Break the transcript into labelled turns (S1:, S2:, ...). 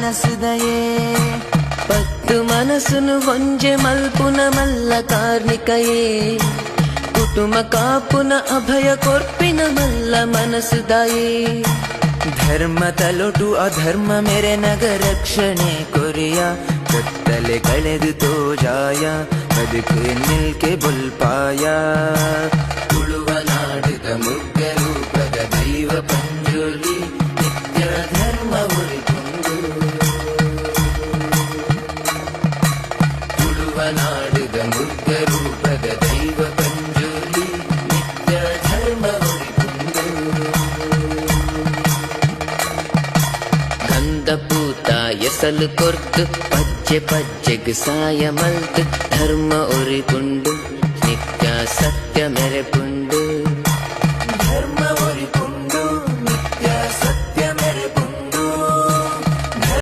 S1: ಮನಸ್ಸುದಯೇ ಪತ್ತು ಮನಸ್ಸುನು ಹೊಂಜೆ ಮಲ್ಪುನ ಮಲ್ಲ ಕಾರ್ಣಿಕಯೇ ಕುಟುಂಬ ಕಾಪುನ ಅಭಯ ಕೊರ್ಪಿನ ಮಲ್ಲ ಮನಸ್ಸುದಯೇ ಧರ್ಮ ತಲೊಟು ಅಧರ್ಮ ಮೇರೆ ನಗ ರಕ್ಷಣೆ ಕೊರಿಯ ಕತ್ತಲೆ ಕಳೆದು ತೋಜಾಯ ಬದುಕು ನಿಲ್ಕೆ ಬುಲ್ಪಾಯ ತುಳುವ ನಾಡಿದ ಮುಗ್ಧ ರೂಪದ ದೈವ ಪಂಜುಲಿ ನಿತ್ಯ ಧರ್ಮ ಉರಿಕೊಂಡು ತುಳುವ ನಾಡಿದ ಮುಗ್ಧ ರೂಪದ ದೈವ ಪಂಜುಲಿ ನಿತ್ಯ ಧರ್ಮ ಉರಿಕೊಂಡು ಗಂಧ ಪೂತ ಎಸಲು ಕೊರ್ತು ಪಜ್ಜೆ ಪಜ್ಜೆಗ್ ಸಾಯ ಮಲ್ತು ಧರ್ಮ ಉರಿಕೊಂಡು ನಿತ್ಯ ಸತ್ಯ ಮೆರೆಪುಂಡು